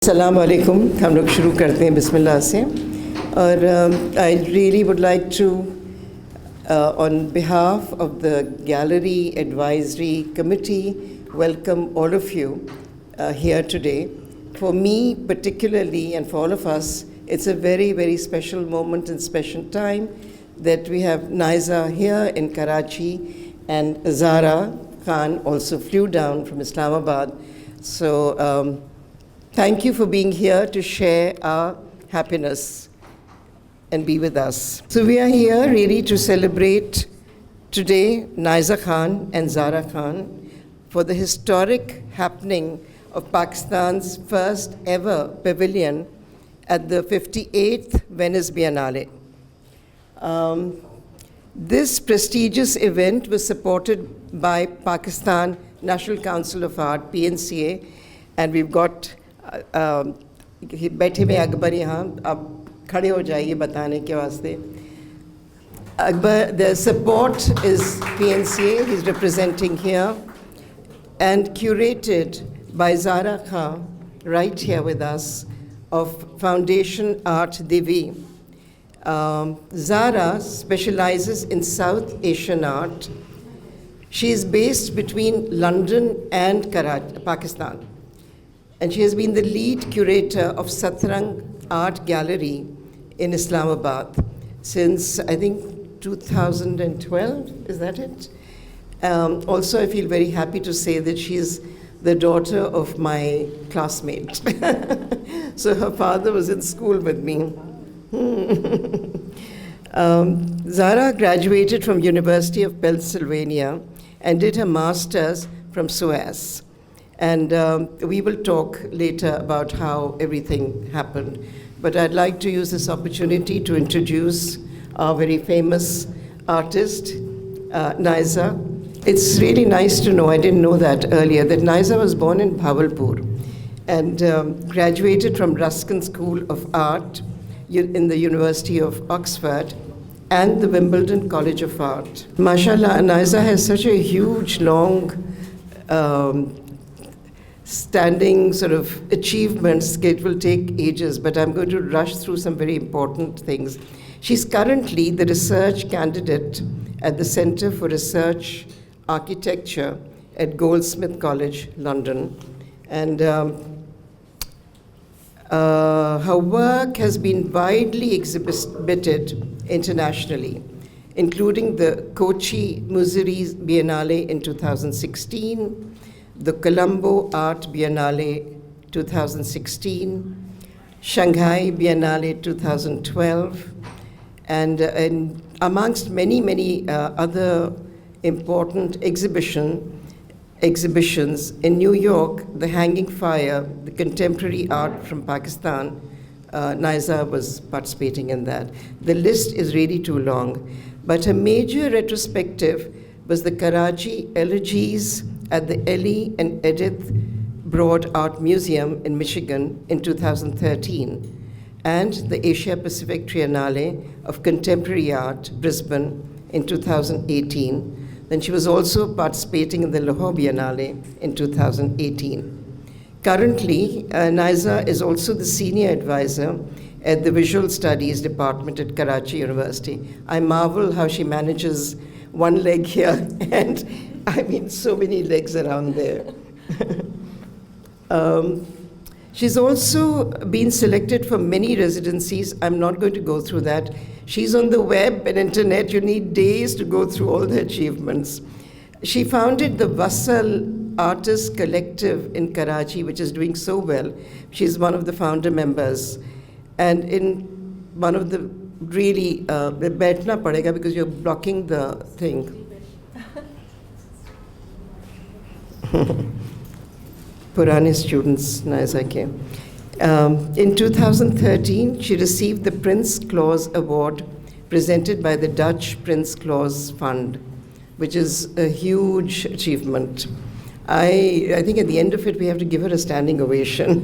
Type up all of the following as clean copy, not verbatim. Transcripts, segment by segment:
Assalamu alaikum. हम लोग शुरू करते हैं बिस्मिल्लाह से और I really would like to on behalf of the Gallery Advisory Committee welcome all of you here today. For me particularly and for all of us, it's a very, very special moment and special time that we have Naiza here in Karachi and Zahra Khan also flew down from Islamabad. So thank you for being here to share our happiness and be with us. So we are here really to celebrate today Naiza Khan and Zahra Khan for the historic happening of Pakistan's first ever pavilion at the 58th Venice Biennale. This prestigious event was supported by Pakistan National Council of Art, PNCA, and we've got बैठे में अकबर यहाँ अब खड़े हो जाइए बताने के वास्ते Akbar, the support is PNCA, he's representing here, and curated by Zahra Khan, right here with us, of Foundation Art Devi. Zahra specializes in South Asian art. She is based between London and Karachi, Pakistan. And she has been the lead curator of Satrang Art Gallery in Islamabad since, I think, 2012, is that it? Also, I feel very happy to say that she's the daughter of my classmate. So her father was in school with me. Zahra graduated from University of Pennsylvania and did her master's from SOAS. And we will talk later about how everything happened. But I'd like to use this opportunity to introduce our very famous artist, Naiza. It's really nice to know, I didn't know that earlier, that Naiza was born in Bhavalpur and graduated from Ruskin School of Art in the University of Oxford and the Wimbledon College of Art. Mashallah, Naiza has such a huge, long, standing sort of achievements. It will take ages, but I'm going to rush through some very important things. She's currently the research candidate at the Center for Research Architecture at Goldsmith College, London. And her work has been widely exhibited internationally, including the Kochi-Muziris Biennale in 2016, the Colombo Art Biennale 2016, Shanghai Biennale 2012, and amongst many, many other important exhibitions in New York, the Hanging Fire, the contemporary art from Pakistan, Naiza was participating in that. The list is really too long, but a major retrospective was the Karachi Elegies at the Ellie and Edythe Broad Art Museum in Michigan in 2013, and the Asia Pacific Triennale of Contemporary Art, Brisbane, in 2018. Then she was also participating in the Lahore Biennale in 2018. Currently, Naiza is also the senior advisor at the Visual Studies Department at Karachi University. I marvel how she manages one leg here and I mean, so many legs around there. She's also been selected for many residencies. I'm not going to go through that. She's on the web and internet. You need days to go through all the achievements. She founded the Vassal Artists Collective in Karachi, which is doing so well. She's one of the founder members. And in one of the really, baithna padega because you're blocking the thing. Purani students, Naiza ke. In 2013, she received the Prince Claus Award presented by the Dutch Prince Claus Fund, which is a huge achievement. I think at the end of it, we have to give her a standing ovation.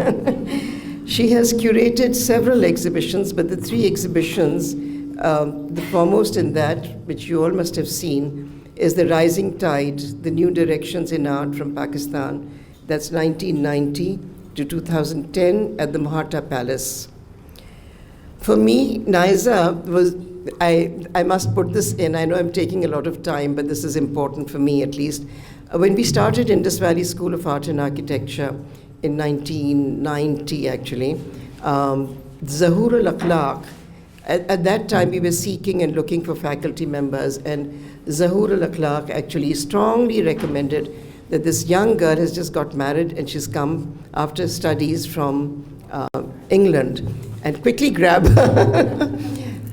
She has curated several exhibitions, but the three exhibitions, the foremost in that, which you all must have seen, is The Rising Tide, The New Directions in Art from Pakistan. That's 1990. to 2010 at the Mohatta Palace. For me, Naiza was, I must put this in, I know I'm taking a lot of time, but this is important for me at least. When we started Indus Valley School of Art and Architecture in 1990 actually, Zahur al-Akhlaq, at that time we were seeking and looking for faculty members, and Zahur al-Akhlaq actually strongly recommended that this young girl has just got married and she's come after studies from England, and quickly grab her.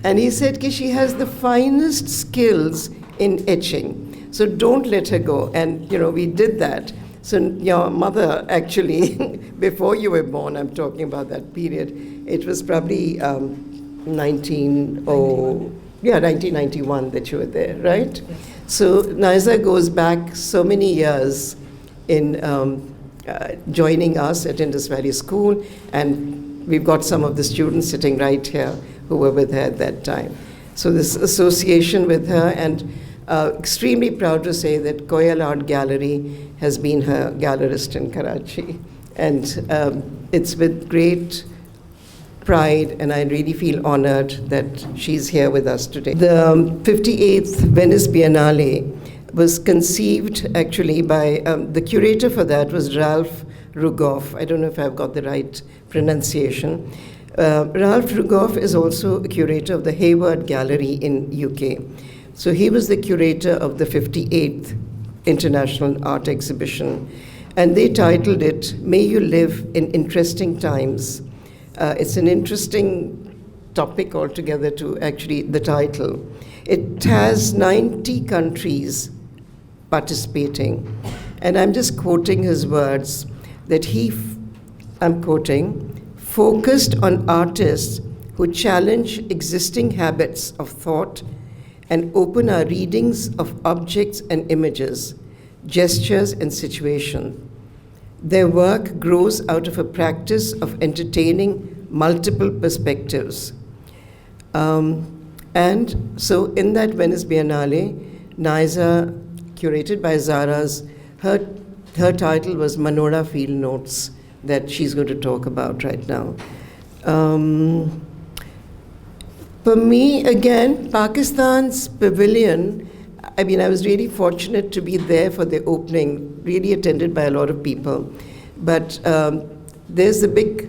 And he said that she has the finest skills in etching, so don't let her go. And we did that. So your mother actually, before you were born, I'm talking about that period, it was probably 1991 that you were there, right? So Naiza goes back so many years in joining us at Indus Valley School, and we've got some of the students sitting right here who were with her at that time. So this association with her, and extremely proud to say that Koel Art Gallery has been her gallerist in Karachi. And it's with great pride, and I really feel honored that she's here with us today. The 58th Venice Biennale was conceived actually by, the curator for that was Ralph Rugoff. I don't know if I've got the right pronunciation. Ralph Rugoff is also a curator of the Hayward Gallery in UK. So he was the curator of the 58th International Art Exhibition, and they titled it, May You Live in Interesting Times. It's an interesting topic altogether to actually, the title. It has 90 countries participating, and I'm just quoting his words, that I'm quoting, focused on artists who challenge existing habits of thought and open our readings of objects and images, gestures and situations. Their work grows out of a practice of entertaining multiple perspectives. And so in that Venice Biennale, Naiza, curated by Zahra's, her title was Manora Field Notes, that she's going to talk about right now. For me, again, Pakistan's pavilion, I mean, I was really fortunate to be there for the opening, really attended by a lot of people. But there's the big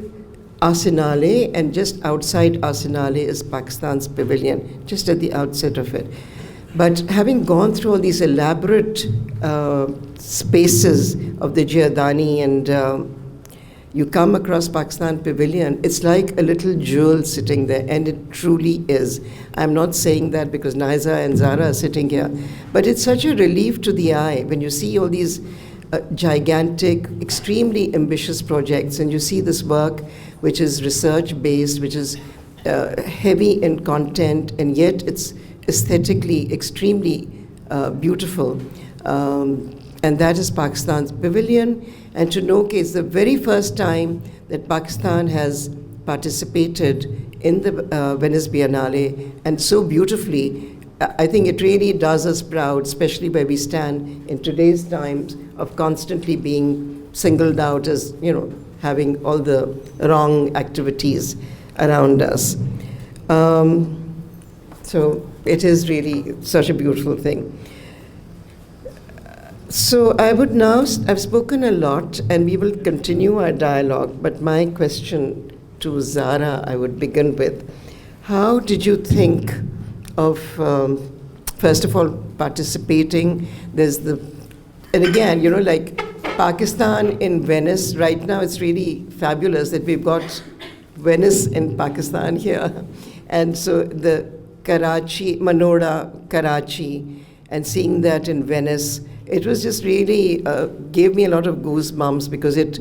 Arsenale, and just outside Arsenale is Pakistan's pavilion, just at the outset of it. But having gone through all these elaborate spaces of the Giardani, and you come across Pakistan Pavilion, it's like a little jewel sitting there, and it truly is. I'm not saying that because Naiza and Zahra are sitting here, but it's such a relief to the eye when you see all these gigantic, extremely ambitious projects, and you see this work which is research-based, which is heavy in content, and yet it's aesthetically extremely beautiful. And that is Pakistan's pavilion. And to know it's the very first time that Pakistan has participated in the Venice Biennale, and so beautifully. I think it really does us proud, especially where we stand in today's times of constantly being singled out as, having all the wrong activities around us. So it is really such a beautiful thing. So I would now, I've spoken a lot, and we will continue our dialogue, but my question to Zahra, I would begin with, how did you think of, first of all, participating? There's and again, like Pakistan in Venice, right now it's really fabulous that we've got Venice in Pakistan here. And so the Karachi, Manora, Karachi, and seeing that in Venice, it was just really, gave me a lot of goosebumps, because it,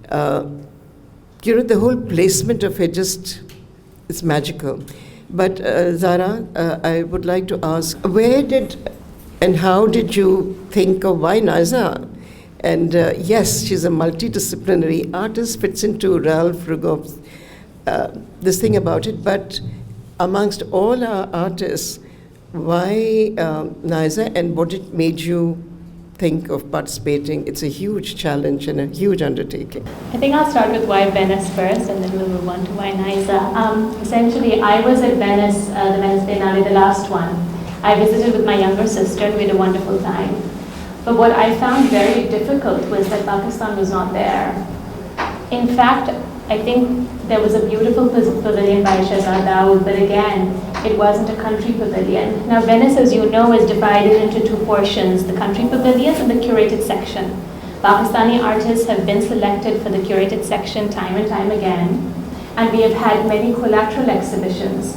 the whole placement of it just, it's magical. But Zahra, I would like to ask, where did and how did you think of why Naiza? And yes, she's a multidisciplinary artist, fits into Ralph Rugoff's this thing about it, but amongst all our artists, why Naiza, and what it made you think of participating? It's a huge challenge and a huge undertaking. I think I'll start with why Venice first, and then we'll move on to why Naiza. Essentially, I was at Venice, the Venice Biennale, the last one. I visited with my younger sister, and we had a wonderful time. But what I found very difficult was that Pakistan was not there. In fact, I think there was a beautiful pavilion by Shahzad, but again, it wasn't a country pavilion. Now, Venice, as you know, is divided into two portions, the country pavilions and the curated section. Pakistani artists have been selected for the curated section time and time again, and we have had many collateral exhibitions.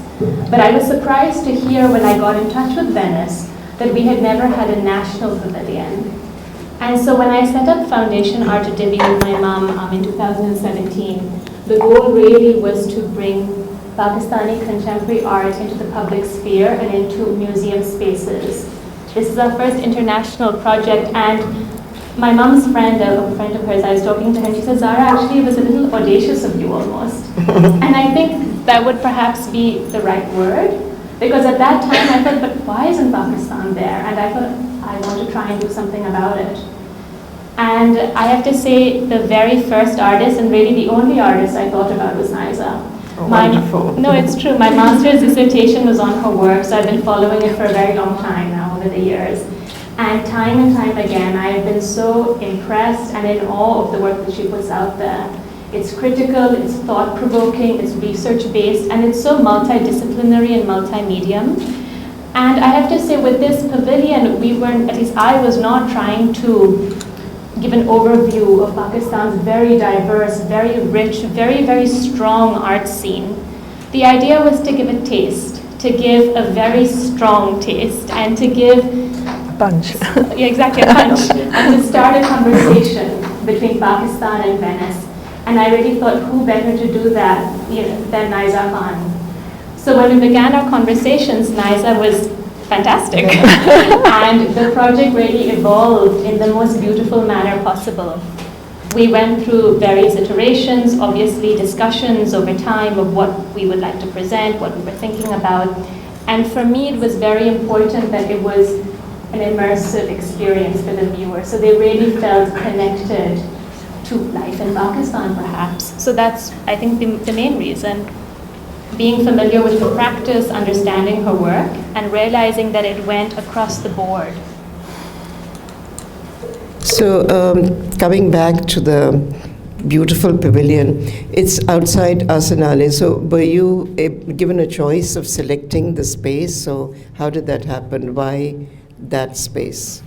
But I was surprised to hear when I got in touch with Venice that we had never had a national pavilion. And so when I set up Foundation Art at Divi with my mom in 2017, the goal really was to bring Pakistani contemporary art into the public sphere and into museum spaces. This is our first international project, and my mom's friend, a friend of hers, I was talking to her, and she said, Zahra, actually it was a little audacious of you almost. And I think that would perhaps be the right word, because at that time I thought, but why isn't Pakistan there? And I thought, I want to try and do something about it. And I have to say, the very first artist, and really the only artist I thought about, was Naiza. Oh, wonderful. No, it's true. My master's dissertation was on her work, so I've been following it for a very long time now, over the years. And time again, I've been so impressed and in awe of the work that she puts out there. It's critical, it's thought-provoking, it's research-based, and it's so multidisciplinary and multi-medium. And I have to say, with this pavilion, we weren't, at least I was not trying to give an overview of Pakistan's very diverse, very rich, very, very strong art scene. The idea was to give a taste, to give a very strong taste, and to give a punch. Yeah, exactly, a punch, and to start a conversation between Pakistan and Venice. And I really thought, who better to do that than Naiza Khan? So when we began our conversations, Naiza was fantastic. And the project really evolved in the most beautiful manner possible. We went through various iterations, obviously discussions over time of what we would like to present, what we were thinking about. And for me, it was very important that it was an immersive experience for the viewer. So they really felt connected to life in Pakistan, perhaps. So that's, I think, the main reason. Being familiar with her practice, understanding her work, and realizing that it went across the board. So coming back to the beautiful pavilion, it's outside Arsenale. So were you given a choice of selecting the space? So how did that happen? Why that space?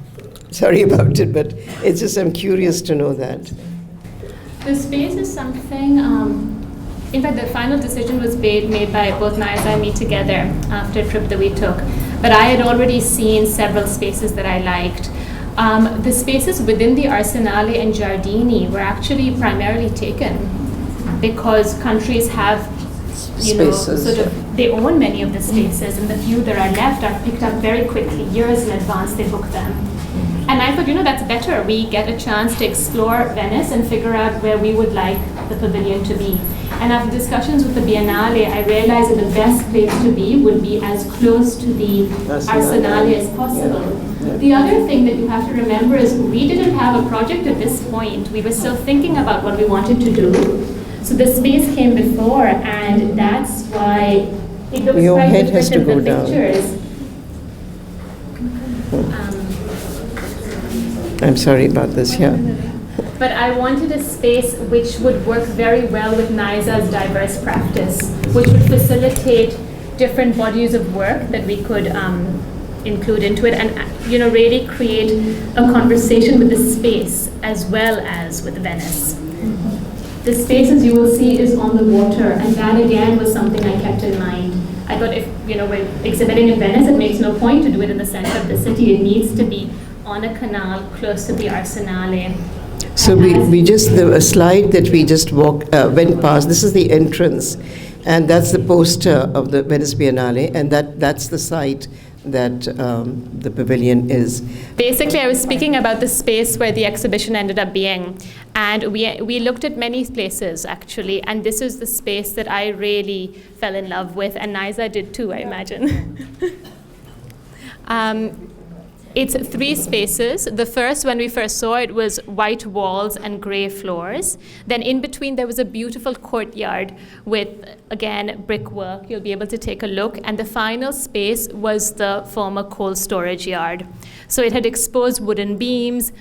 Sorry about it, but it's just, I'm curious to know that. The space is something, in fact, the final decision was made by both Naiza and me together after a trip that we took. But I had already seen several spaces that I liked. The spaces within the Arsenale and Giardini were actually primarily taken because countries have, they own many of the spaces, and the few that are left are picked up very quickly. Years in advance, they book them. And I thought, that's better. We get a chance to explore Venice and figure out where we would like the pavilion to be. And after discussions with the Biennale, I realized that the best place to be would be as close to the Arsenale as possible. Yeah. The other thing that you have to remember is we didn't have a project at this point. We were still thinking about what we wanted to do. So the space came before, and that's why it looks Your quite head different has to in go the down. pictures. I'm sorry about this, yeah. But I wanted a space which would work very well with Naiza's diverse practice, which would facilitate different bodies of work that we could include into it, and really create a conversation with the space as well as with Venice. The space, as you will see, is on the water, and that again was something I kept in mind. I thought if we're exhibiting in Venice, it makes no point to do it in the center of the city. It needs to be on a canal close to the Arsenale. So we just, the slide that we just went past, this is the entrance, and that's the poster of the Venice Biennale, and that's the site that the pavilion is. Basically, I was speaking about the space where the exhibition ended up being, and we looked at many places actually, and this is the space that I really fell in love with, and Naiza did too, I imagine. It's 3 spaces. The first, when we first saw it, was white walls and grey floors. Then in between there was a beautiful courtyard with, again, brickwork. You'll be able to take a look. And the final space was the former coal storage yard. So it had exposed wooden beams,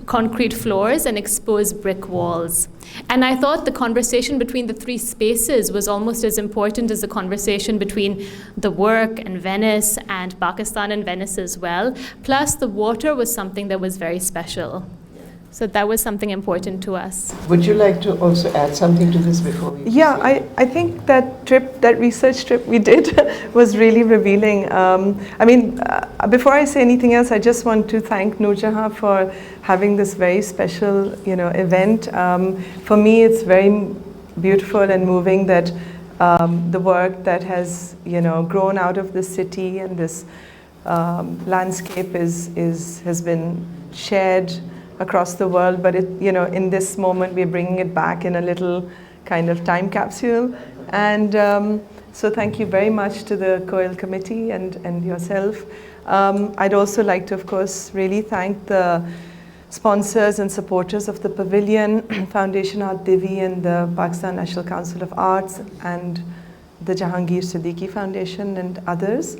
concrete floors, and exposed brick walls. And I thought the conversation between the 3 spaces was almost as important as the conversation between the work and Venice and Pakistan and Venice as well. Plus, the water was something that was very special. So that was something important to us. Would you like to also add something to this before we Yeah, I think that research trip we did was really revealing. Before I say anything else, I just want to thank Noorjehan for having this very special, event. For me, it's very beautiful and moving that the work that has, grown out of the city and this landscape has been shared across the world, but in this moment we're bringing it back in a little kind of time capsule. And so thank you very much to the Koel committee and yourself. I'd also like to, of course, really thank the sponsors and supporters of the pavilion, Foundation Art Divi and the Pakistan National Council of Arts and the Jahangir Siddiqui Foundation and others.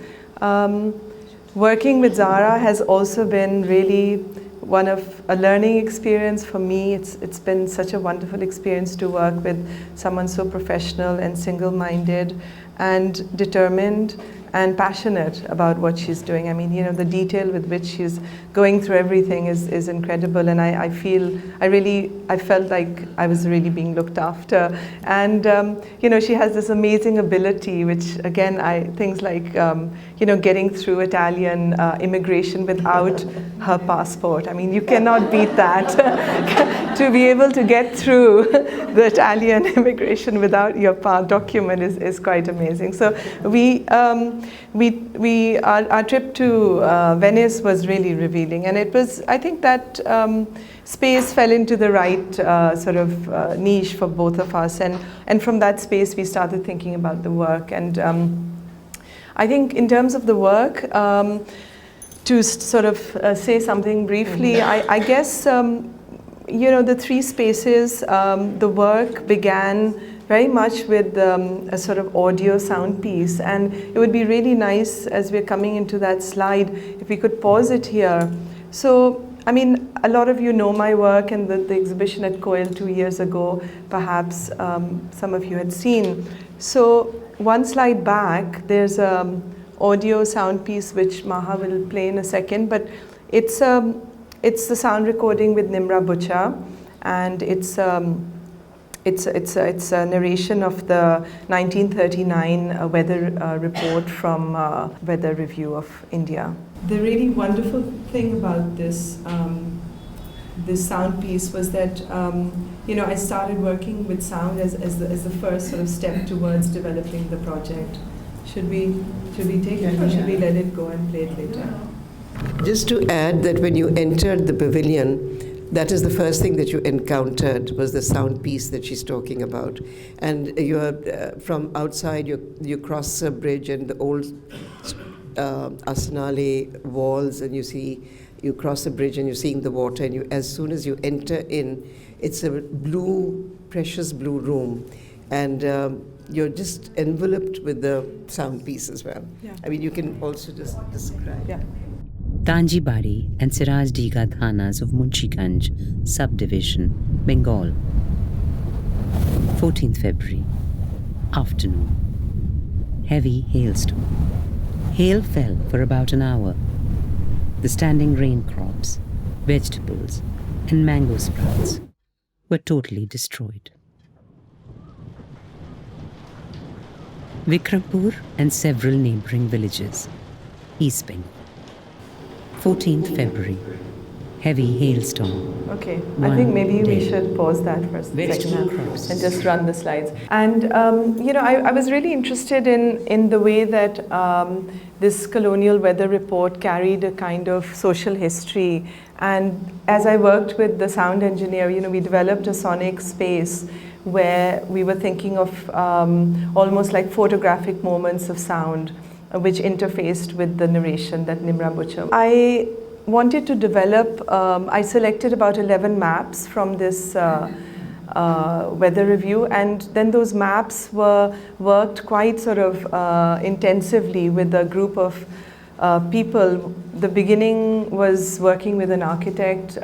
Working with Zahra has also been really one of a learning experience for me. It's been such a wonderful experience to work with someone so professional and single-minded and determined and passionate about what she's doing. I mean, the detail with which she's going through everything is incredible, and I felt like I was really being looked after. And she has this amazing ability, which again, things like getting through Italian immigration without her passport. I mean, you cannot beat that. To be able to get through the Italian immigration without your document is quite amazing. So our trip to Venice was really revealing, and it was, I think that space fell into the right sort of niche for both of us, and from that space we started thinking about the work. And I think in terms of the work, to sort of say something briefly, I guess the 3 spaces, the work began very much with a sort of audio sound piece, and it would be really nice, as we're coming into that slide, if we could pause it here. So, I mean, a lot of you know my work and the exhibition at Koel 2 years ago, perhaps some of you had seen. So, one slide back, there's an audio sound piece which Maha will play in a second, but it's the sound recording with Nimra Bucha, and it's a narration of the 1939 weather report from Weather Review of India. The really wonderful thing about this sound piece was that I started working with sound as the first sort of step towards developing the project. Should we take it, or should we let it go and play it later? Just to add that when you entered the pavilion, that is the first thing that you encountered, was the sound piece that she's talking about. And you're from outside, you cross a bridge and the old Asanale walls, and you cross the bridge and you're seeing the water, and as soon as you enter in, it's a precious blue room. And you're just enveloped with the sound piece as well. Yeah. I mean, you can also just describe. Yeah. Tanjibari and Siraj Diga Thanas of Munchiganj subdivision, Bengal. 14th February, afternoon. Heavy hailstorm. Hail fell for about an hour. The standing rain crops, vegetables, and mango sprouts were totally destroyed. Vikrampur and several neighboring villages, East Bengal. 14th February, heavy hailstorm. Okay, I think maybe we should pause that for a second and just run the slides. And I was really interested in the way that this colonial weather report carried a kind of social history. And as I worked with the sound engineer, we developed a sonic space where we were thinking of almost like photographic moments of sound. which interfaced with the narration that Nimra Butcher. I wanted to develop, I selected about 11 maps from this weather review, and then those maps were worked quite sort of intensively with a group of people. The beginning was working with an architect,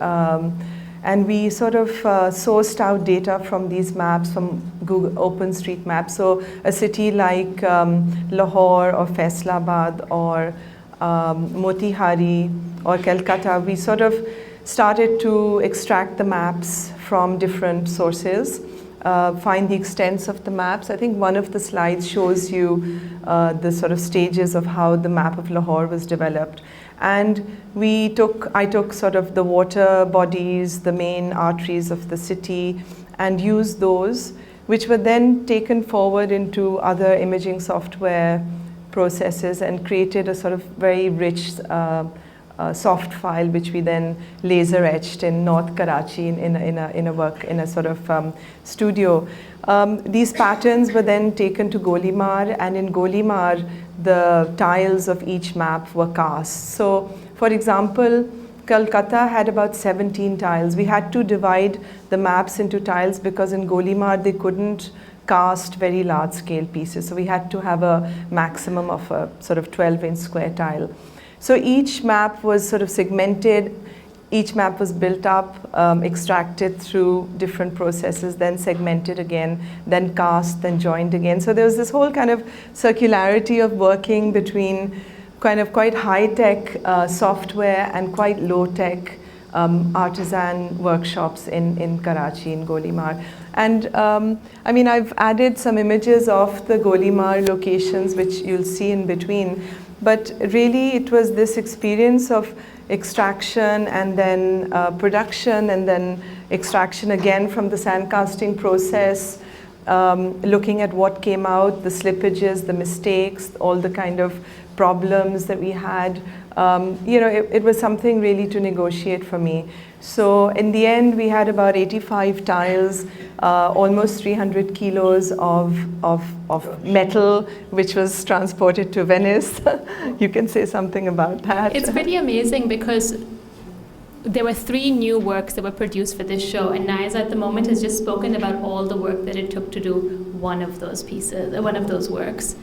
and we sort of sourced out data from these maps from Google OpenStreetMap. So a city like Lahore or Faisalabad or Motihari or Calcutta, we sort of started to extract the maps from different sources, find the extents of the maps. I think one of the slides shows you the sort of stages of how the map of Lahore was developed. And I took sort of the water bodies, the main arteries of the city, and used those, which were then taken forward into other imaging software processes and created a sort of very rich soft file, which we then laser etched in North Karachi in a sort of studio. These patterns were then taken to Golimar, and in Golimar the tiles of each map were cast. So for example, Calcutta had about 17 tiles. We had to divide the maps into tiles because in Golimar they couldn't cast very large scale pieces, so we had to have a maximum of a sort of 12-inch square tile. So each map was sort of segmented, each map was built up, extracted through different processes, then segmented again, then cast, then joined again. So there was this whole kind of circularity of working between kind of quite high-tech software and quite low-tech artisan workshops in Karachi, in Golimar. And I mean, I've added some images of the Golimar locations, which you'll see in between. But really, it was this experience of extraction and then production and then extraction again from the sandcasting process, looking at what came out, the slippages, the mistakes, all the kind of problems that we had. You know, it was something really to negotiate for me. So in the end, we had about 85 tiles, almost 300 kilos of metal, which was transported to Venice. You can say something about that. It's pretty amazing because there were 3 new works that were produced for this show, and Naiza at the moment has just spoken about all the work that it took to do one of those pieces, one of those works.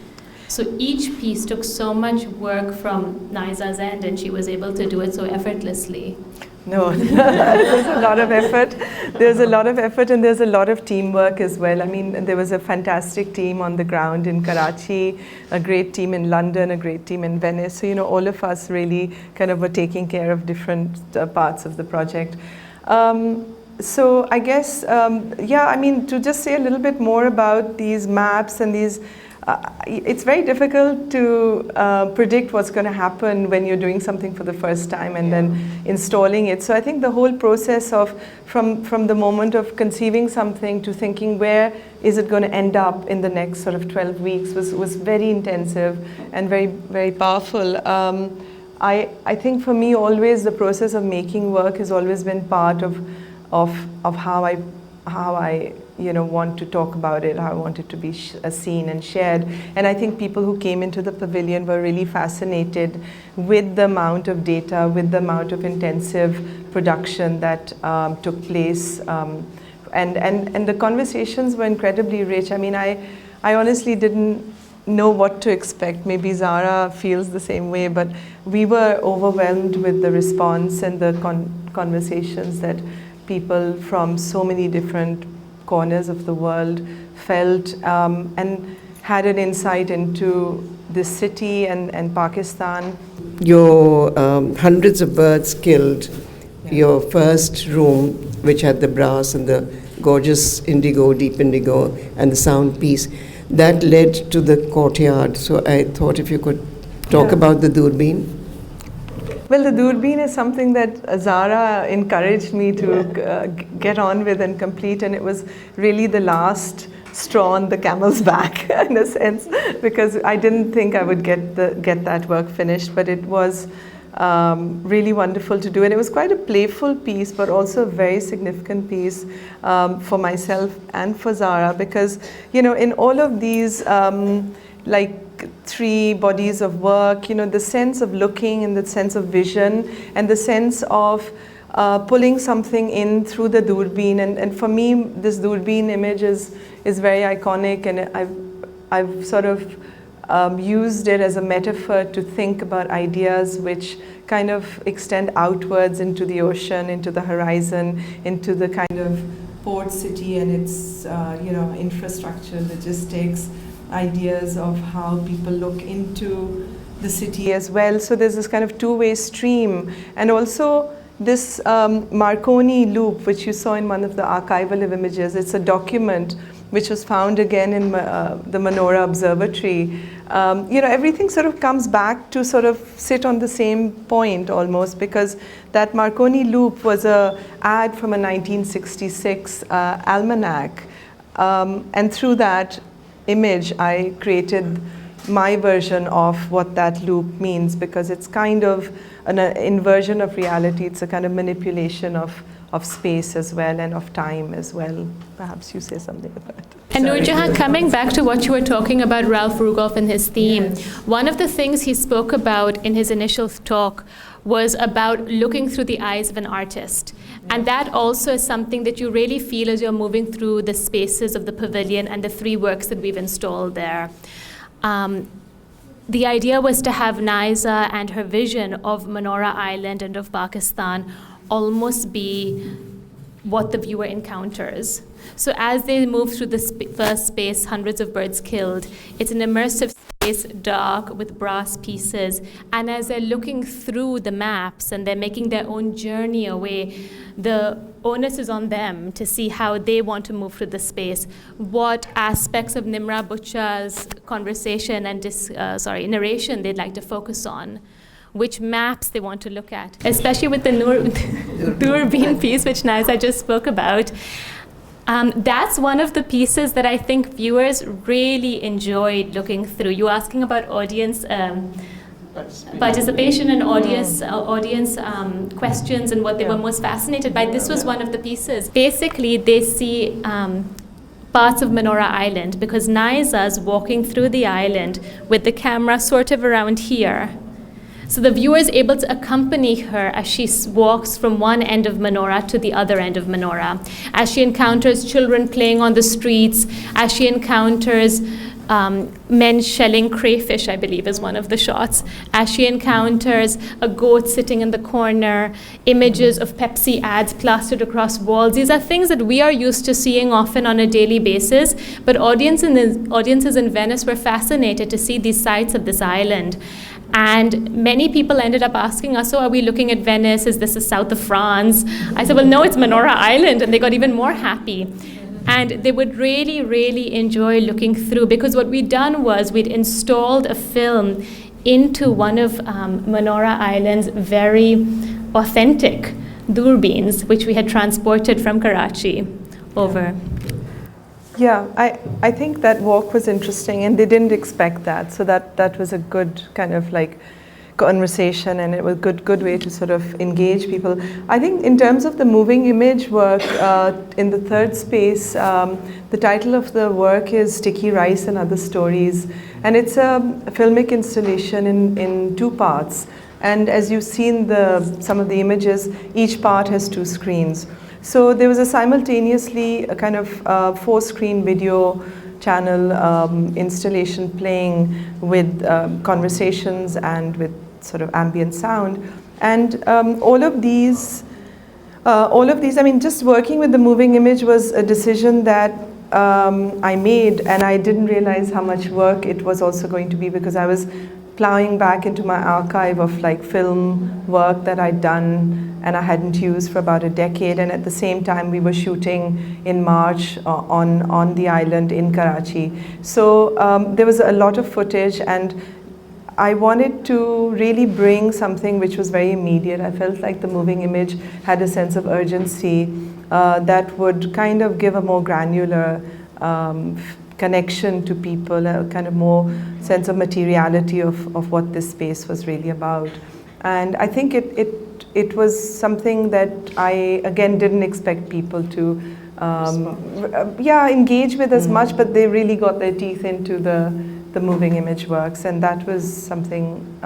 So each piece took so much work from Naiza's end, and she was able to do it so effortlessly. No, there's a lot of effort. There's a lot of effort, and there's a lot of teamwork as well. I mean, there was a fantastic team on the ground in Karachi, a great team in London, a great team in Venice. So, you know, all of us really kind of were taking care of different parts of the project. So I guess, yeah, I mean, to just say a little bit more about these maps and these, it's very difficult to predict what's going to happen when you're doing something for the first time and then installing it. So I think the whole process of from the moment of conceiving something to thinking where is it going to end up in the next sort of 12 weeks was very intensive and very, very powerful. I think for me always the process of making work has always been part of how I want to talk about it, how I want it to be seen and shared. And I think people who came into the pavilion were really fascinated with the amount of data, with the amount of intensive production that took place. And the conversations were incredibly rich. I mean, I honestly didn't know what to expect. Maybe Zahra feels the same way, but we were overwhelmed with the response and the conversations that people from so many different corners of the world felt and had an insight into this city and Pakistan. Your hundreds of birds killed, your first room, which had the brass and the gorgeous indigo, deep indigo, and the sound piece, that led to the courtyard. So I thought if you could talk about the Doorbeen. Well, the Doorbeen is something that Zahra encouraged me to get on with and complete, and it was really the last straw on the camel's back in a sense, because I didn't think I would get that work finished, but it was really wonderful to do, and it was quite a playful piece, but also a very significant piece for myself and for Zahra, because in all of these like 3 bodies of work, you know, the sense of looking and the sense of vision and the sense of pulling something in through the doorbeen. And for me, this doorbeen image is very iconic, and I've sort of used it as a metaphor to think about ideas which kind of extend outwards into the ocean, into the horizon, into the kind of port city and its infrastructure, logistics, ideas of how people look into the city as well. So there's this kind of two-way stream. And also this Marconi loop, which you saw in one of the archival images, it's a document which was found again in the Menorah Observatory. Everything sort of comes back to sort of sit on the same point almost, because that Marconi loop was an ad from a 1966 almanac. And through that image, I created my version of what that loop means, because it's kind of an inversion of reality. It's a kind of manipulation of space as well, and of time as well. Perhaps you say something about it. And Noorjehan, coming back to what you were talking about Ralph Rugolph and his theme, yes. One of the things he spoke about in his initial talk was about looking through the eyes of an artist. And that also is something that you really feel as you're moving through the spaces of the pavilion and the 3 works that we've installed there. The idea was to have Naiza and her vision of Menorah Island and of Pakistan almost be what the viewer encounters. So as they move through the first space, Hundreds of Birds Killed, it's an immersive space, dark, with brass pieces. And as they're looking through the maps and they're making their own journey away, the onus is on them to see how they want to move through the space, what aspects of Nimra Butcha's conversation and narration they'd like to focus on, which maps they want to look at, especially with the Doorbeen piece, which Naiza just spoke about. That's one of the pieces that I think viewers really enjoyed looking through. You were asking about audience participation and audience questions and what they were most fascinated by. This was one of the pieces. Basically, they see parts of Menorah Island, because Naiza's walking through the island with the camera sort of around here. So the viewer is able to accompany her as she walks from one end of Menorah to the other end of Menorah, as she encounters children playing on the streets, as she encounters men shelling crayfish, I believe is one of the shots, as she encounters a goat sitting in the corner, images of Pepsi ads plastered across walls. These are things that we are used to seeing often on a daily basis, but audiences in Venice were fascinated to see these sites of this island. And many people ended up asking us, so are we looking at Venice? Is this the south of France? I said, well, no, it's Menorah Island. And they got even more happy. And they would really, really enjoy looking through, because what we'd done was we'd installed a film into one of Menorah Island's very authentic doorbeens, which we had transported from Karachi over. Yeah, I think that walk was interesting, and they didn't expect that. So that was a good kind of like conversation, and it was a good way to sort of engage people. I think in terms of the moving image work, in the third space, the title of the work is Sticky Rice and Other Stories. And it's a filmic installation in 2 parts. And as you've seen some of the images, each part has 2 screens. So there was a simultaneously a kind of 4-screen video channel installation playing with conversations and with sort of ambient sound. And all of these, I mean, just working with the moving image was a decision that I made, and I didn't realize how much work it was also going to be, because I was plowing back into my archive of like film work that I'd done and I hadn't used for about a decade, and at the same time we were shooting in March on the island in Karachi. So there was a lot of footage, and I wanted to really bring something which was very immediate. I felt like the moving image had a sense of urgency that would kind of give a more granular connection to people, a kind of more sense of materiality of what this space was really about. And I think it was something that I, again, didn't expect people to engage with as much, but they really got their teeth into the moving image works, and that was something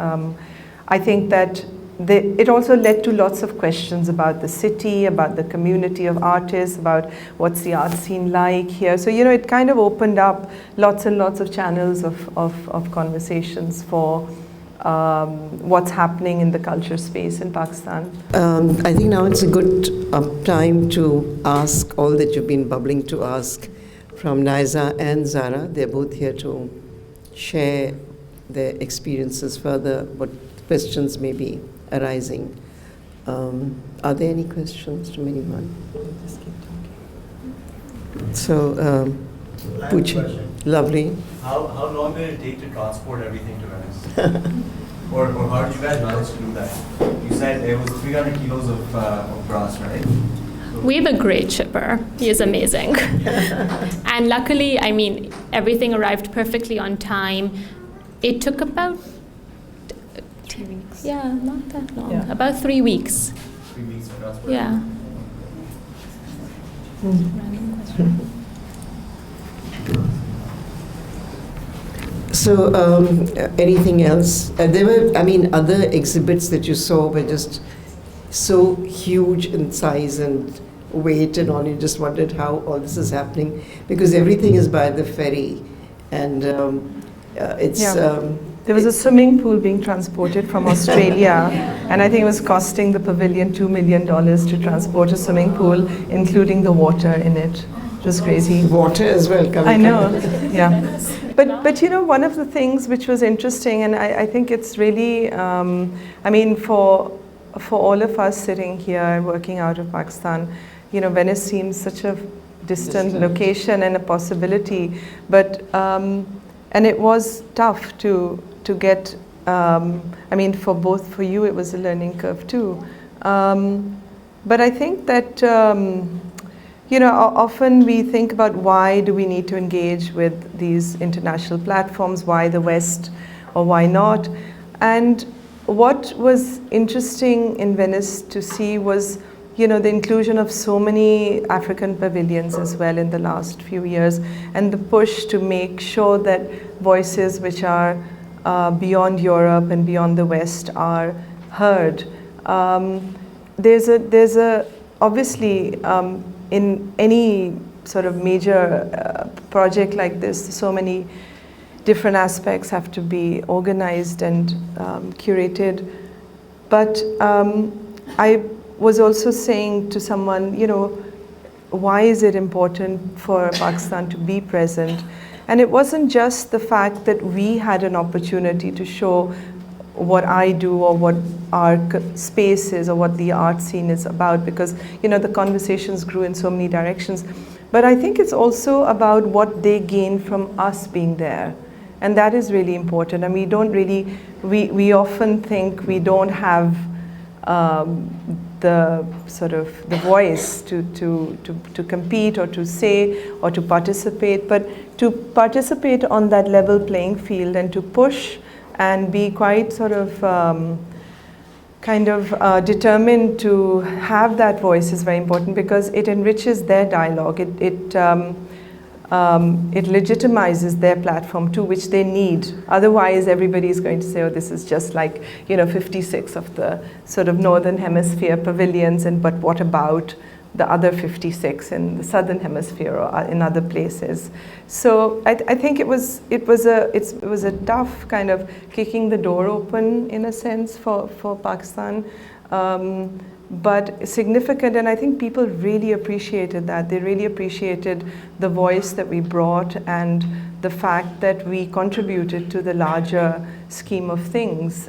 I think that it also led to lots of questions about the city, about the community of artists, about what's the art scene like here. So, it kind of opened up lots and lots of channels of conversations for what's happening in the culture space in Pakistan. I think now it's a good time to ask all that you've been bubbling to ask from Naiza and Zahra. They're both here to share their experiences further, what questions may be arising. Are there any questions from anyone? Just keep talking. So, I have a question. Lovely. How long did it take to transport everything to Venice? or how did you guys manage to do that? You said it was 300 kilos of brass, right? We have a great shipper. He is amazing. And luckily, everything arrived perfectly on time. It took about 3 weeks. Yeah, not that long. Yeah. About 3 weeks. 3 weeks for transport? Yeah. Random question. So, anything else? There were, other exhibits that you saw were just so huge in size and weight and all. You just wondered how all this is happening, because everything is by the ferry, and it's... There was a swimming pool being transported from Australia, and I think it was costing the pavilion $2 million to transport a swimming pool, including the water in it. It was crazy. Water as well coming. I know, yeah. But one of the things which was interesting, and I think it's really, for all of us sitting here working out of Pakistan, Venice seems such a distant location and a possibility, but and it was tough to get, for you it was a learning curve too. But I think that, often we think about why do we need to engage with these international platforms, why the West or why not. And what was interesting in Venice to see was, the inclusion of so many African pavilions as well in the last few years, and the push to make sure that voices which are beyond Europe and beyond the West are heard. There's a obviously in any sort of major project like this, so many different aspects have to be organized and curated. But I was also saying to someone, why is it important for Pakistan to be present? And it wasn't just the fact that we had an opportunity to show what I do or what our space is or what the art scene is about, because the conversations grew in so many directions. But I think it's also about what they gain from us being there. And that is really important. And we often think we don't have the sort of the voice to compete or to say or to participate, but to participate on that level playing field and to push and be quite sort of determined to have that voice is very important, because it enriches their dialogue. It legitimizes their platform too, which they need. Otherwise, everybody is going to say, oh, this is just like, 56 of the sort of Northern Hemisphere pavilions, but what about the other 56 in the Southern Hemisphere or in other places? So I think it was a tough kind of kicking the door open in a sense for Pakistan. But significant, and I think people really appreciated that. They really appreciated the voice that we brought and the fact that we contributed to the larger scheme of things.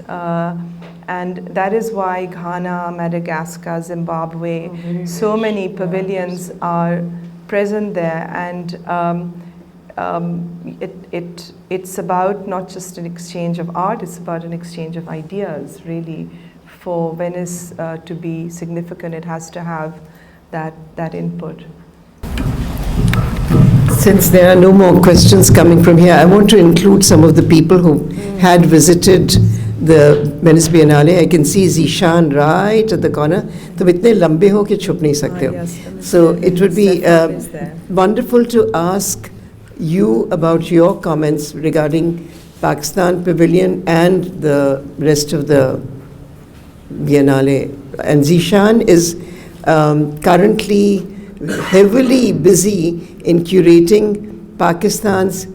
And that is why Ghana, Madagascar, Zimbabwe, so many pavilions are present there. And it's about not just an exchange of art, it's about an exchange of ideas, really. For Venice to be significant, it has to have that input. Since there are no more questions coming from here, I want to include some of the people who had visited the Venice Biennale. I can see Zishan right at the corner. तो इतने लंबे हो कि छुप नहीं सकते हो. So it would be wonderful to ask you about your comments regarding Pakistan Pavilion and the rest of the Biennale. And Zishan is currently heavily busy in curating Pakistan's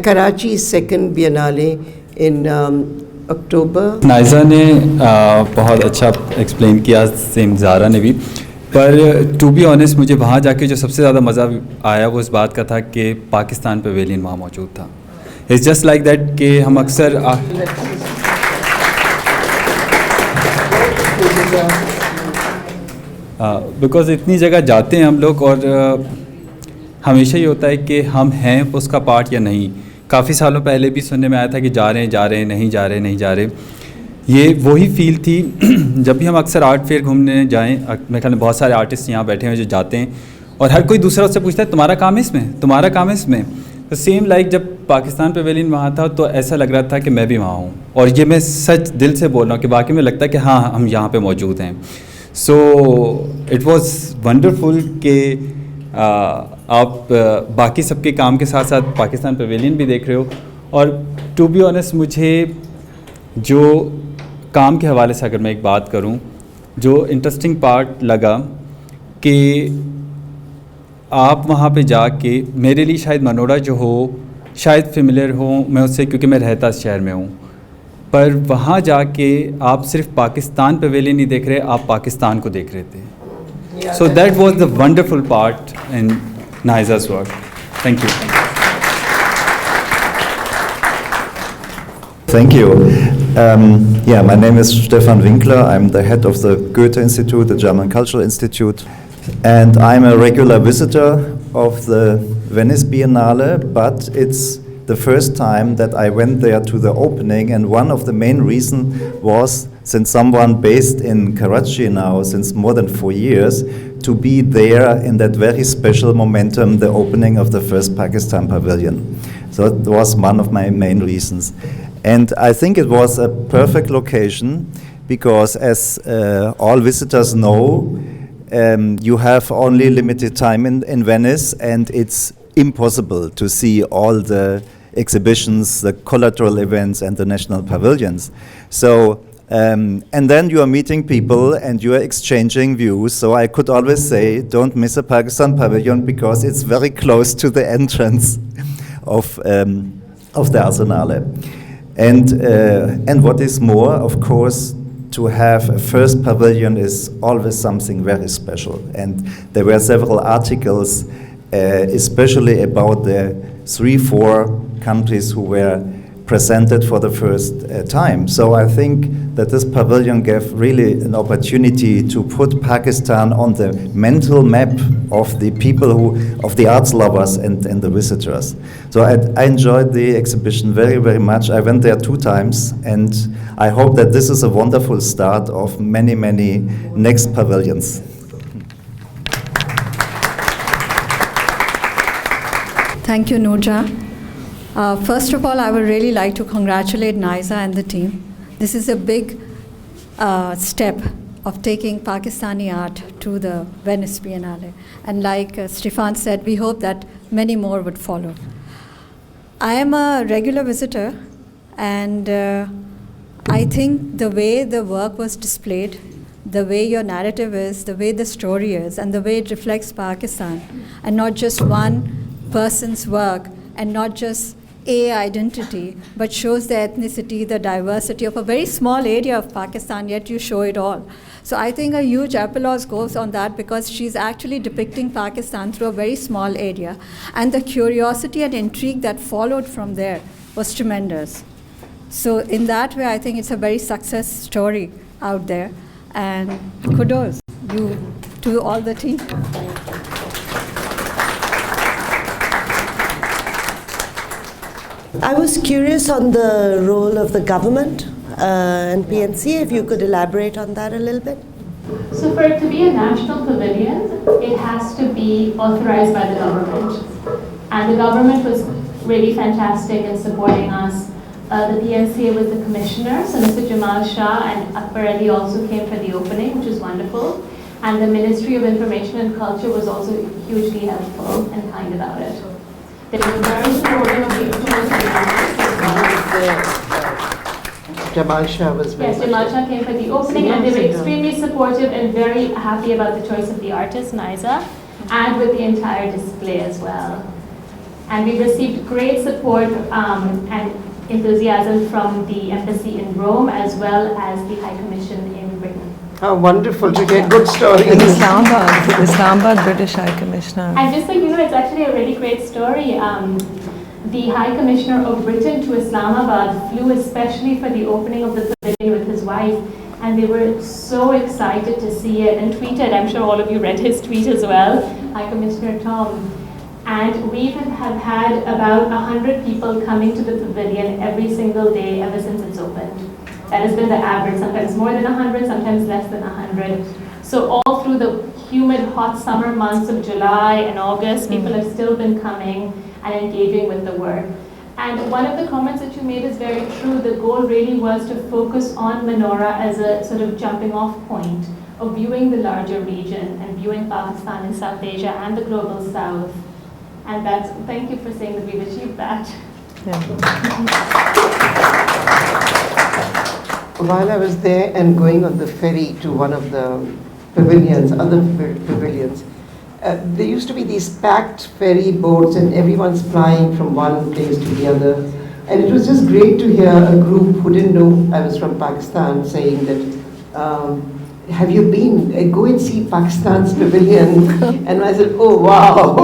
Karachi's second Biennale in October. नाइज़ा ने बहुत अच्छा explain किया, same Zaara ने भी, पर to be honest मुझे वहाँ जाके जो सबसे ज़्यादा मज़ा आया वो इस बात का था कि पाकिस्तान पवेलियन वहाँ मौजूद था. इट्स जस्ट लाइक दैट कि हम अक्सर बिकॉज़ इतनी जगह जाते हैं हम लोग और हमेशा ये होता है कि हम हैं उसका पार्ट या नहीं. काफ़ी सालों पहले भी सुनने में आया था कि जा रहे हैं नहीं जा रहे. ये वही फील थी जब भी हम अक्सर आर्ट फेयर घूमने जाएं. मेरे ख्याल में बहुत सारे आर्टिस्ट यहाँ बैठे हैं जो जाते हैं और हर कोई दूसरा उससे पूछता है तुम्हारा काम है इसमें. तो सेम लाइक जब पाकिस्तान पवेलियन वहाँ था तो ऐसा लग रहा था कि मैं भी वहाँ हूँ, और ये मैं सच दिल से बोल रहा हूँ कि बाकी में लगता है कि हाँ हम यहाँ पे मौजूद हैं. सो इट वाज वंडरफुल कि आप बाकी सबके काम के साथ साथ पाकिस्तान पवेलियन भी देख रहे हो. और टू बी ऑनेस्ट मुझे जो काम के हवाले से अगर मैं एक बात करूं, जो इंटरेस्टिंग पार्ट लगा कि आप वहाँ पे जाके, मेरे लिए शायद मनोरा जो हो शायद फेमिलियर हो मैं उससे क्योंकि मैं रहता इस शहर में हूँ, पर वहाँ जाके आप सिर्फ पाकिस्तान पवेलियन नहीं देख रहे, आप पाकिस्तान को देख रहे थे. So that was the wonderful part in Naiza's work. Thank you. Thank you. My name is Stefan Winkler. I'm the head of the Goethe Institute, the German Cultural Institute, and I'm a regular visitor of the Venice Biennale, but it's the first time that I went there to the opening, and one of the main reasons was, since someone based in Karachi now since more than 4 years, to be there in that very special momentum, the opening of the first Pakistan Pavilion. So it was one of my main reasons. And I think it was a perfect location because, as all visitors know, you have only limited time in Venice, and it's impossible to see all the exhibitions, the collateral events, and the national pavilions. So and then you are meeting people and you are exchanging views. So I could always say, don't miss a Pakistan pavilion because it's very close to the entrance of the Arsenale. And what is more, of course, to have a first pavilion is always something very special. And there were several articles, especially about the 3-4 countries who were presented for the first time. So I think that this pavilion gave really an opportunity to put Pakistan on the mental map of the people of the arts lovers and the visitors. So I enjoyed the exhibition very, very much. I went there 2 times, and I hope that this is a wonderful start of many, many next pavilions. Thank you, Noorjehan. First of all, I would really like to congratulate Naiza and the team. This is a big step of taking Pakistani art to the Venice Biennale. And like Stefan said, we hope that many more would follow. I am a regular visitor, and I think the way the work was displayed, the way your narrative is, the way the story is, and the way it reflects Pakistan, and not just one person's work, and not just a identity, but shows the ethnicity, the diversity of a very small area of Pakistan, yet you show it all. So I think a huge applause goes on that, because she's actually depicting Pakistan through a very small area. And the curiosity and intrigue that followed from there was tremendous. So in that way, I think it's a very success story out there. And kudos to all the team. I was curious on the role of the government and PNC, if you could elaborate on that a little bit. So for it to be a national pavilion, it has to be authorized by the government. And the government was really fantastic in supporting us. The PNCA was the commissioner, so Mr. Jamal Shah and Akbar Ali also came for the opening, which is wonderful. And the Ministry of Information and Culture was also hugely helpful and kind about it. They were very supportive of the artists as well. Jamal Shah was very Yes, Jamal Shah came for the opening, and they were extremely supportive and very happy about the choice of the artist, Naiza, and with the entire display as well. And we received great support and enthusiasm from the embassy in Rome as well as the High Commission in Britain. How wonderful to get good stories. In Islamabad British High Commissioner. And just so you know, it's actually a really great story. The High Commissioner of Britain to Islamabad flew especially for the opening of the pavilion with his wife, and they were so excited to see it and tweeted. I'm sure all of you read his tweet as well, High Commissioner Tom. And we have had about 100 people coming to the pavilion every single day ever since it's opened. That has been the average, sometimes more than 100, sometimes less than 100. So all through the humid, hot summer months of July and August, people have still been coming and engaging with the work. And one of the comments that you made is very true. The goal really was to focus on Menorah as a sort of jumping off point of viewing the larger region and viewing Pakistan and South Asia and the global South. And that's, thank you for saying that we've achieved that. While I was there and going on the ferry to one of the pavilions, other pavilions, there used to be these packed ferry boats and everyone's flying from one place to the other. And it was just great to hear a group who didn't know I was from Pakistan saying that, have you been, go and see Pakistan's pavilion. And I said, oh wow.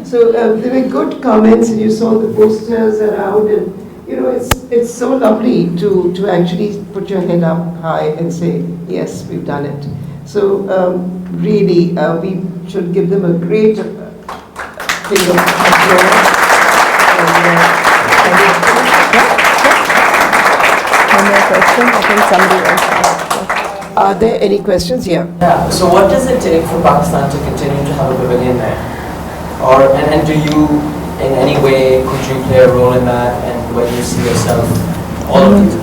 So there were good comments, and you saw the posters around, and you know, it's so lovely to actually put your head up high and say, yes, we've done it. So really, we should give them a great thing of applause. Any more questions? I think somebody wants to ask. Are there any questions? Yeah. So what does it take for Pakistan to continue to have a pavilion there? Or and do you, in any way, could you play a role in that? And where do you see yourself? All of these,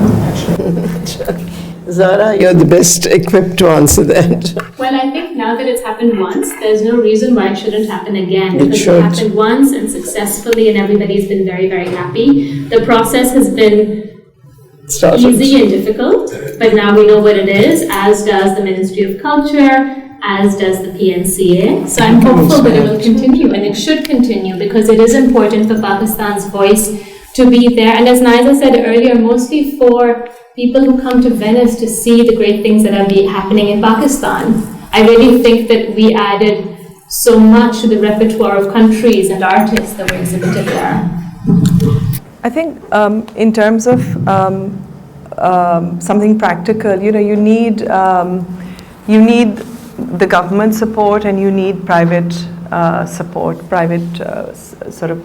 actually. Zahra, you're the best equipped to answer that. Well, I think now that it's happened once, there's no reason why it shouldn't happen again. It Because should. it happened once and successfully, and everybody's been very, very happy. The process has been easy and difficult, but now we know what it is, as does the Ministry of Culture, as does the PNCA. So I'm hopeful that it will continue, and it should continue, because it is important for Pakistan's voice to be there. And as Naiza said earlier, mostly for people who come to Venice to see the great things that are happening in Pakistan. I really think that we added so much to the repertoire of countries and artists that were exhibited there. I think in terms of something practical, you know, you need the government support, and you need private support, private sort of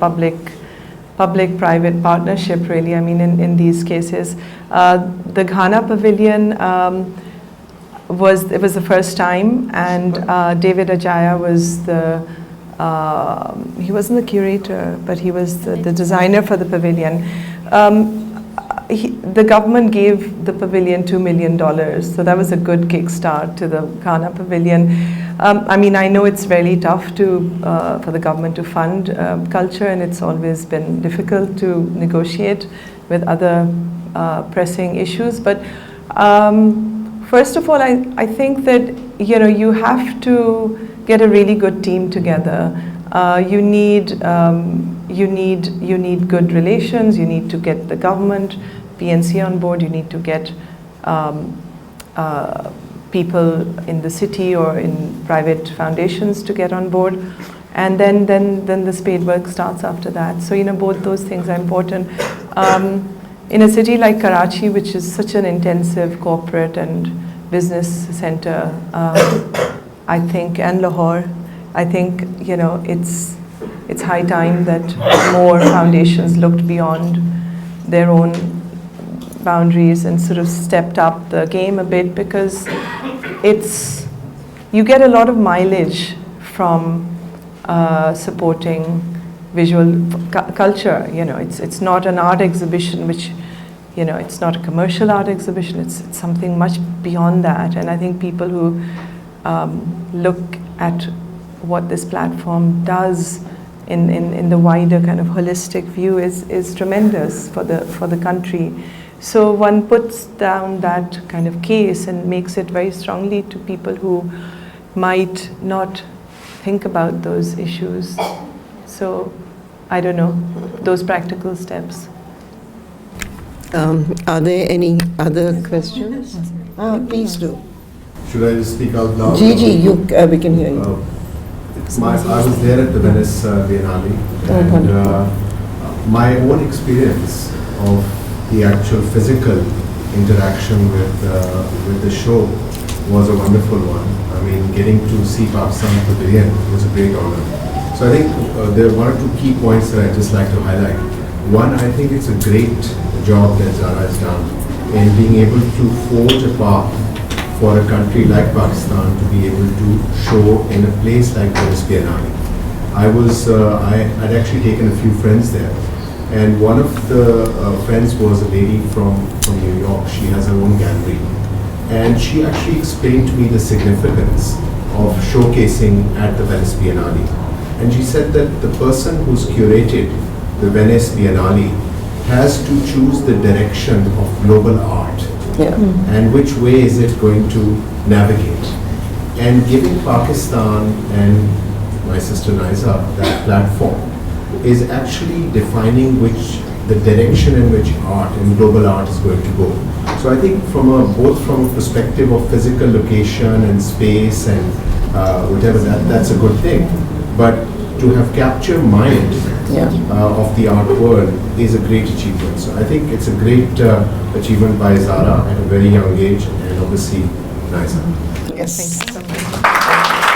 public-private partnership, really. I mean, in these cases. The Ghana Pavilion, it was the first time, and David Ajaya was he wasn't the curator, but he was the designer for the pavilion. The government gave the pavilion $2 million, so that was a good kickstart to the Ghana Pavilion. I mean, I know it's really tough for the government to fund culture, and it's always been difficult to negotiate with other pressing issues. But first of all, I think that, you know, you have to get a really good team together. You need good relations. You need to get the government, PNC on board. You need to get people in the city or in private foundations to get on board, and then the spade work starts after that. So, you know, both those things are important. In a city like Karachi, which is such an intensive corporate and business center, I think, and Lahore, I think, you know, it's high time that more foundations looked beyond their own boundaries and sort of stepped up the game a bit, because you get a lot of mileage from supporting visual culture. You know, it's not an art exhibition, which, you know, it's not a commercial art exhibition. It's something much beyond that. And I think people who look at what this platform does in the wider kind of holistic view is tremendous for the country. So one puts down that kind of case and makes it very strongly to people who might not think about those issues. So I don't know, those practical steps. Are there any other questions? Please do. Should I just speak out loud? Gigi, we can hear you. I was there at the Venice Biennale, and my own experience of the actual physical interaction with the show was a wonderful one. I mean, getting to see Pakistan Pavilion was a great honor. So I think there are one or two key points that I'd just like to highlight. One, I think it's a great job that Zahra has done in being able to forge a path for a country like Pakistan to be able to show in a place like Venice Biennale. I'd actually taken a few friends there, and one of the friends was a lady from New York. She has her own gallery, and she actually explained to me the significance of showcasing at the Venice Biennale. And she said that the person who's curated the Venice Biennale has to choose the direction of global art. Yeah. And which way is it going to navigate? And giving Pakistan and my sister Naiza that platform is actually defining the direction in which art and global art is going to go. So I think both from a perspective of physical location and space and whatever, that's a good thing. But to have captured mind of the art world is a great achievement. So I think it's a great achievement by Zahra at a very young age, and obviously Naiza. Yes. Thank you so much.